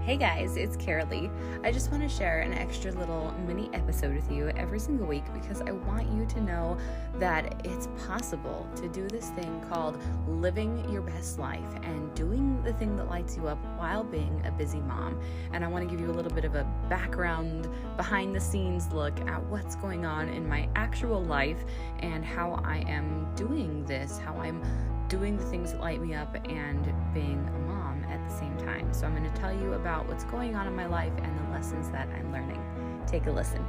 Hey guys, it's Karaleigh. I just want to share an extra little mini episode with you every single week because I want you to know that it's possible to do this thing called living your best life and doing the thing that lights you up while being a busy mom. And I want to give you a little bit of a background, behind the scenes look at what's going on in my actual life and how I am doing this, how I'm doing the things that light me up and being a mom at the same time. So I'm going to tell you about what's going on in my life and the lessons that I'm learning. Take a listen.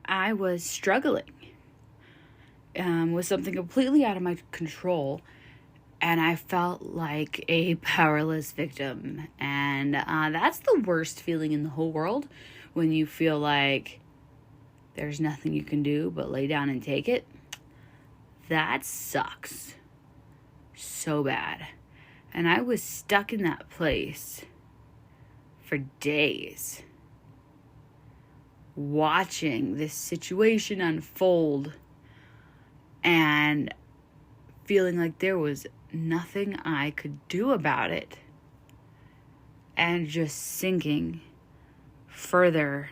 I was struggling with something completely out of my control, and I felt like a powerless victim. And that's the worst feeling in the whole world, when you feel like there's nothing you can do but lay down and take it. That sucks so bad. And I was stuck in that place for days, watching this situation unfold and feeling like there was nothing I could do about it, and just sinking further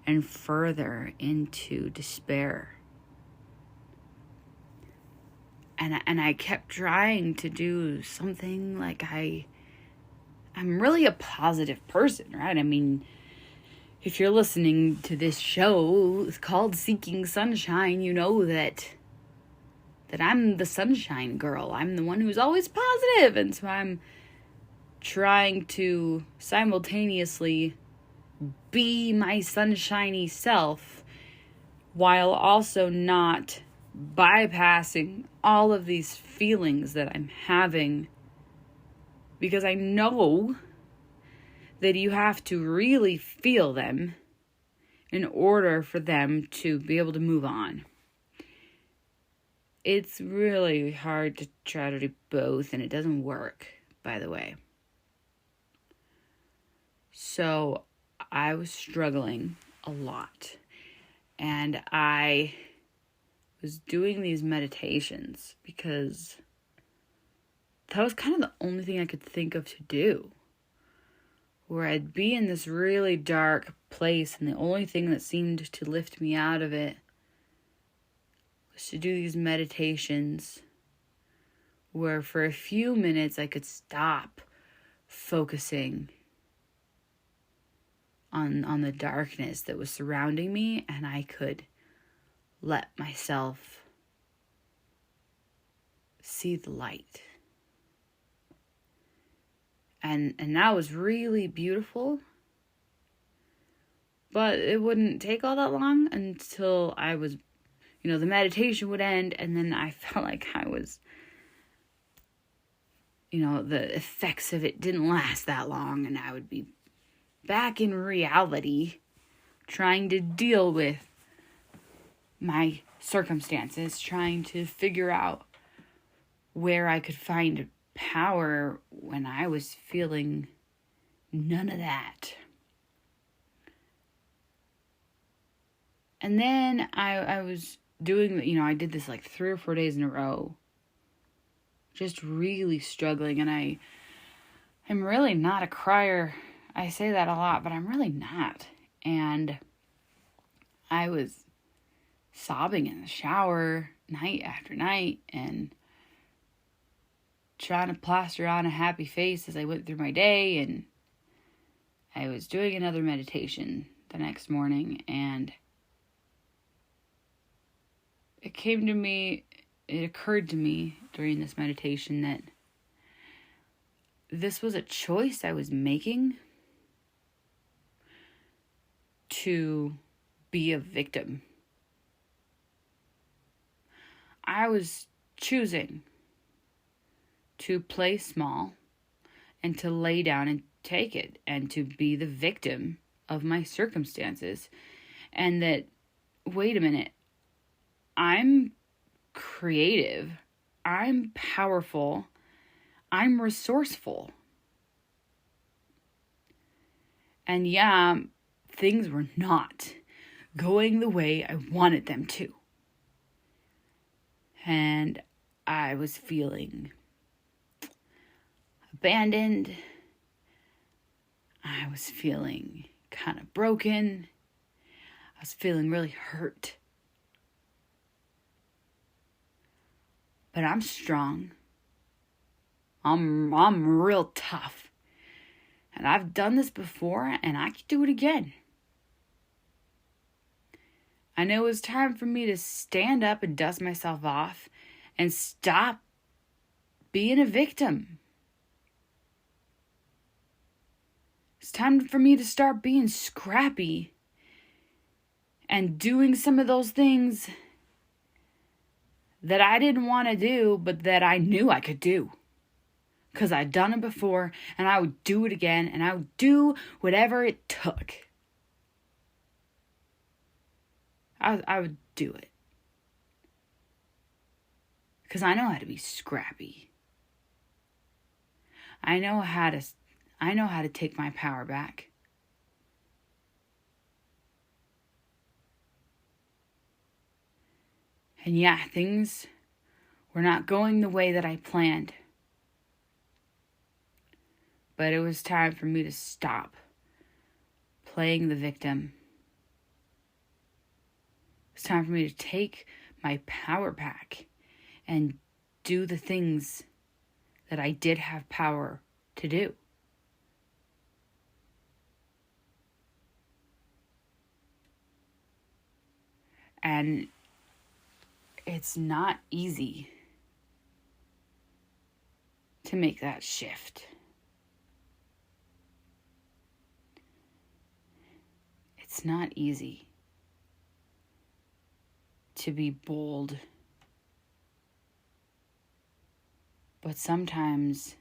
and further into despair. And I kept trying to do something. Like I'm really a positive person, right? I mean, if you're listening to this show, it's called Seeking Sunshine, you know that I'm the sunshine girl. I'm the one who's always positive. And so I'm trying to simultaneously be my sunshiny self while also not bypassing all of these feelings that I'm having, because I know that you have to really feel them in order for them to be able to move on. It's really hard to try to do both, and it doesn't work, by the way. So I was struggling a lot, and I was doing these meditations because that was kind of the only thing I could think of to do, where I'd be in this really dark place, and the only thing that seemed to lift me out of it was to do these meditations where for a few minutes I could stop focusing on the darkness that was surrounding me, and I could let myself see the light. And that was really beautiful. But it wouldn't take all that long until I was, the meditation would end, and then I felt like I was, the effects of it didn't last that long, and I would be back in reality trying to deal with my circumstances, trying to figure out where I could find power when I was feeling none of that. And then I was doing, I did this like 3 or 4 days in a row, just really struggling. And I'm really not a crier. I say that a lot, but I'm really not. And I was sobbing in the shower night after night and trying to plaster on a happy face as I went through my day. And I was doing another meditation the next morning, and it occurred to me during this meditation that this was a choice I was making to be a victim. I was choosing to play small and to lay down and take it, and to be the victim of my circumstances. And that, wait a minute, I'm creative, I'm powerful, I'm resourceful. And yeah, things were not going the way I wanted them to. And I was feeling abandoned. I was feeling kind of broken. I was feeling really hurt. But I'm strong. I'm real tough. And I've done this before, and I could do it again. I know it was time for me to stand up and dust myself off and stop being a victim. It's time for me to start being scrappy and doing some of those things that I didn't want to do, but that I knew I could do. Because I'd done it before, and I would do it again, and I would do whatever it took. I would do it. Because I know how to be scrappy. I know how to take my power back. And yeah, things were not going the way that I planned. But it was time for me to stop playing the victim. It's time for me to take my power back and do the things that I did have power to do. And it's not easy to make that shift. It's not easy to be bold. But sometimes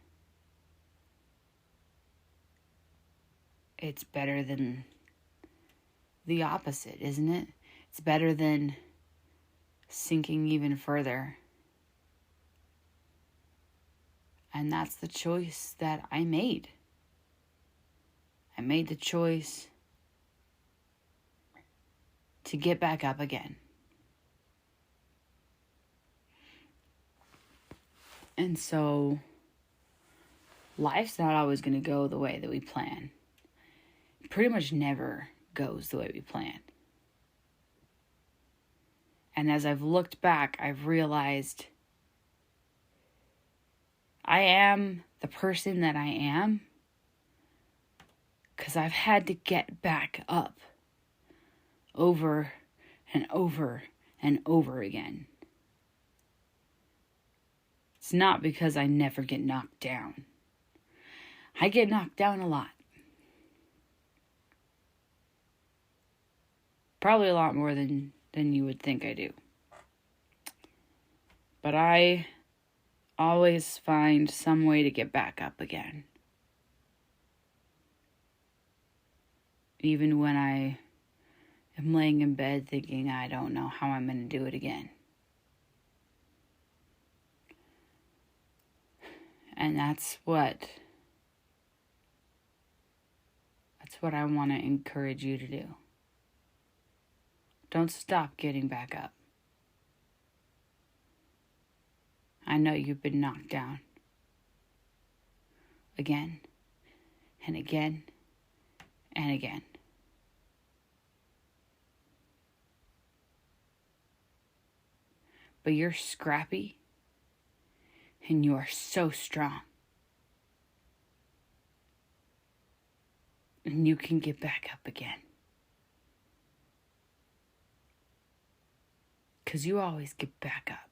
it's better than the opposite, isn't it? It's better than sinking even further. And that's the choice that I made. I made the choice to get back up again. And so, life's not always going to go the way that we plan. It pretty much never goes the way we plan. And as I've looked back, I've realized I am the person that I am because I've had to get back up over and over and over again. It's not because I never get knocked down. I get knocked down a lot. Probably a lot more than you would think I do. But I always find some way to get back up again. Even when I am laying in bed thinking I don't know how I'm going to do it again. And that's what I want to encourage you to do. Don't stop getting back up. I know you've been knocked down again and again and again. But you're scrappy and you are so strong. And you can get back up again. Because you always get back up.